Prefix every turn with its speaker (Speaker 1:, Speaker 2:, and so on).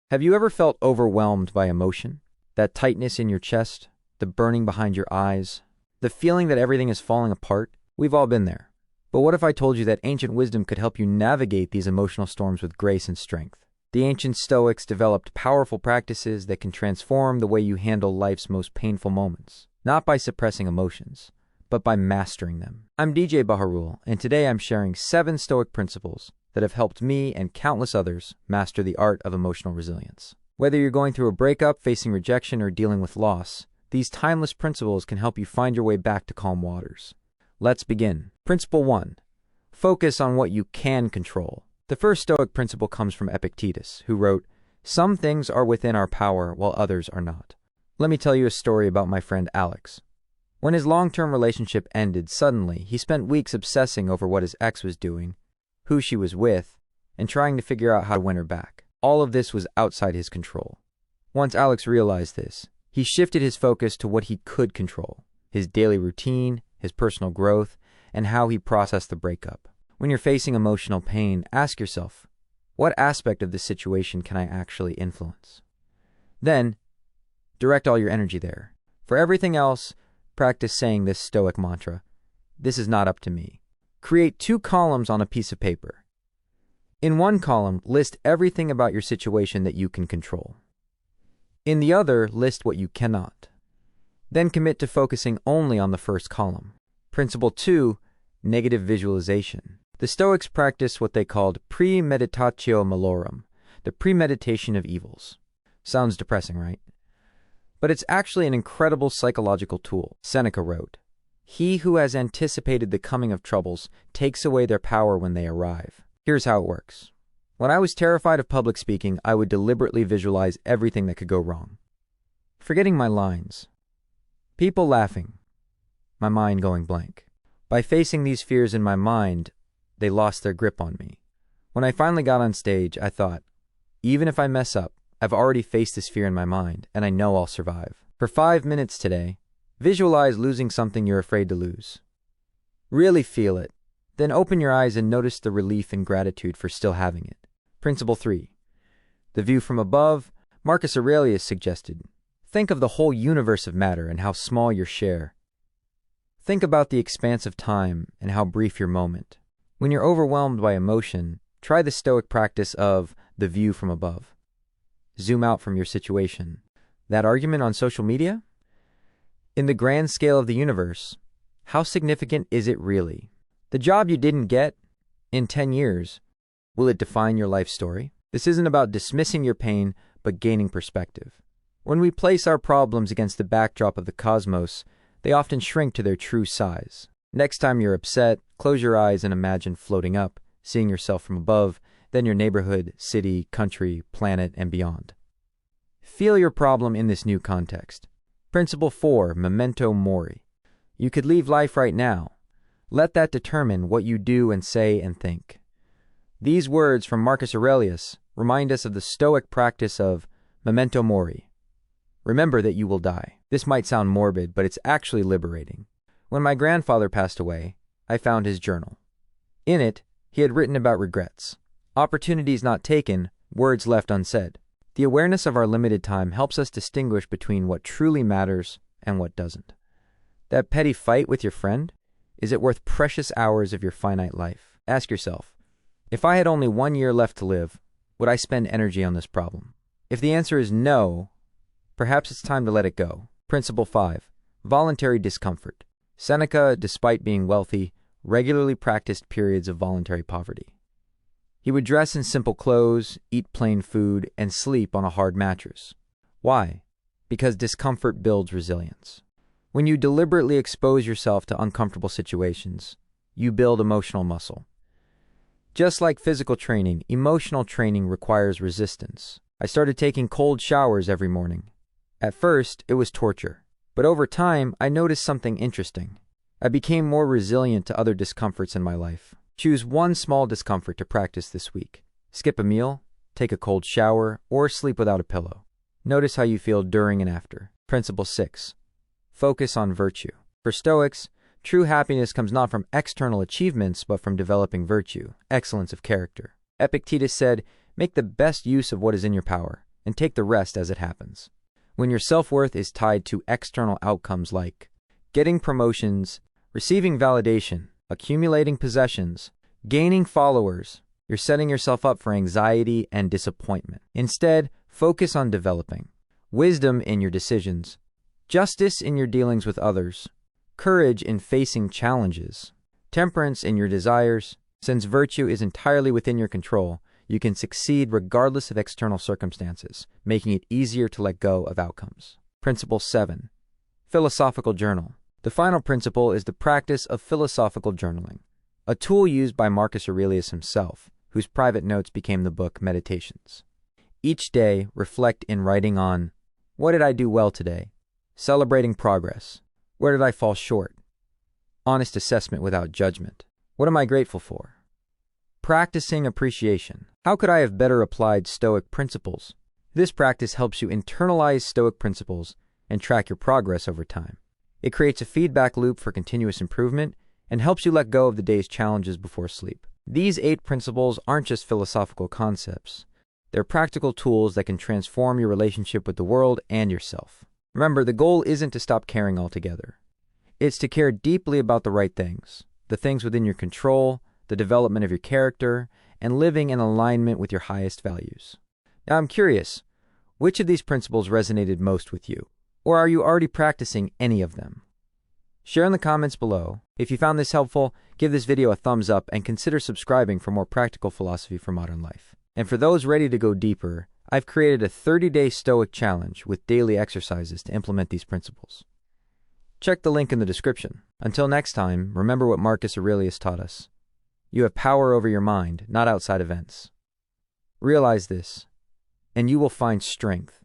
Speaker 1: Have you ever felt overwhelmed by emotion? That tightness in your chest, the burning behind your eyes, the feeling that everything is falling apart? We've all been there. But what if I told you that ancient wisdom could help you navigate these emotional storms with grace and strength? The ancient Stoics developed powerful practices that can transform the way you handle life's most painful moments, not by suppressing emotions, but by mastering them. I'm DJ Baharul, and today I'm sharing 7 Stoic principles that have helped me and countless others master the art of emotional resilience. Whether you're going through a breakup, facing rejection, or dealing with loss, these timeless principles can help you find your way back to calm waters. Let's begin. Principle 1. Focus on what you can control. The first Stoic principle comes from Epictetus, who wrote, "Some things are within our power while others are not." Let me tell you a story about my friend Alex. When his long-term relationship ended suddenly, he spent weeks obsessing over what his ex was doing, who she was with, and trying to figure out how to win her back. All of this was outside his control. Once Alex realized this, he shifted his focus to what he could control: his daily routine, his personal growth, and how he processed the breakup. When you're facing emotional pain, ask yourself, what aspect of this situation can I actually influence? Then, direct all your energy there. For everything else, practice saying this Stoic mantra: "This is not up to me." Create 2 columns on a piece of paper. In one column, list everything about your situation that you can control. In the other, list what you cannot. Then commit to focusing only on the first column. Principle 2, negative visualization. The Stoics practice what they called premeditatio malorum, the premeditation of evils. Sounds depressing, right? But it's actually an incredible psychological tool. Seneca wrote, "He who has anticipated the coming of troubles takes away their power when they arrive." Here's how it works. When I was terrified of public speaking, I would deliberately visualize everything that could go wrong. Forgetting my lines. People laughing. My mind going blank. By facing these fears in my mind, they lost their grip on me. When I finally got on stage, I thought, even if I mess up, I've already faced this fear in my mind, and I know I'll survive. For 5 minutes today, visualize losing something you're afraid to lose. Really feel it. Then open your eyes and notice the relief and gratitude for still having it. Principle 3. The view from above. Marcus Aurelius suggested, think of the whole universe of matter and how small your share. Think about the expanse of time and how brief your moment. When you're overwhelmed by emotion, try the Stoic practice of the view from above. Zoom out from your situation. That argument on social media? In the grand scale of the universe, how significant is it really? The job you didn't get, in 10 years, will it define your life story? This isn't about dismissing your pain, but gaining perspective. When we place our problems against the backdrop of the cosmos, they often shrink to their true size. Next time you're upset, close your eyes and imagine floating up, seeing yourself from above, then your neighborhood, city, country, planet, and beyond. Feel your problem in this new context. Principle 4, memento mori. You could leave life right now. Let that determine what you do and say and think. These words from Marcus Aurelius remind us of the Stoic practice of memento mori. Remember that you will die. This might sound morbid, but it's actually liberating. When my grandfather passed away, I found his journal. In it, he had written about regrets, opportunities not taken, words left unsaid. The awareness of our limited time helps us distinguish between what truly matters and what doesn't. That petty fight with your friend? Is it worth precious hours of your finite life? Ask yourself, if I had only 1 year left to live, would I spend energy on this problem? If the answer is no, perhaps it's time to let it go. Principle 5, voluntary discomfort. Seneca, despite being wealthy, regularly practiced periods of voluntary poverty. He would dress in simple clothes, eat plain food, and sleep on a hard mattress. Why? Because discomfort builds resilience. When you deliberately expose yourself to uncomfortable situations, you build emotional muscle. Just like physical training, emotional training requires resistance. I started taking cold showers every morning. At first, it was torture, but over time, I noticed something interesting. I became more resilient to other discomforts in my life. Choose one small discomfort to practice this week. Skip a meal, take a cold shower, or sleep without a pillow. Notice how you feel during and after. Principle 6. Focus on virtue. For Stoics, true happiness comes not from external achievements, but from developing virtue, excellence of character. Epictetus said, "Make the best use of what is in your power, and take the rest as it happens. When your self-worth is tied to external outcomes like getting promotions, receiving validation, accumulating possessions, gaining followers, you're setting yourself up for anxiety and disappointment. Instead, focus on developing wisdom in your decisions, justice in your dealings with others, courage in facing challenges, temperance in your desires. Since virtue is entirely within your control, you can succeed regardless of external circumstances, making it easier to let go of outcomes. Principle 7. Philosophical journal. The final principle is the practice of philosophical journaling, a tool used by Marcus Aurelius himself, whose private notes became the book Meditations. Each day, reflect in writing on, what did I do well today? Celebrating progress. Where did I fall short? Honest assessment without judgment. What am I grateful for? Practicing appreciation. How could I have better applied Stoic principles? This practice helps you internalize Stoic principles and track your progress over time. It creates a feedback loop for continuous improvement and helps you let go of the day's challenges before sleep. These 8 principles aren't just philosophical concepts. They're practical tools that can transform your relationship with the world and yourself. Remember, the goal isn't to stop caring altogether. It's to care deeply about the right things, the things within your control, the development of your character, and living in alignment with your highest values. Now, I'm curious, which of these principles resonated most with you? Or are you already practicing any of them? Share in the comments below. If you found this helpful, give this video a thumbs up and consider subscribing for more practical philosophy for modern life. And for those ready to go deeper, I've created a 30-day Stoic challenge with daily exercises to implement these principles. Check the link in the description. Until next time, remember what Marcus Aurelius taught us. You have power over your mind, not outside events. Realize this, and you will find strength,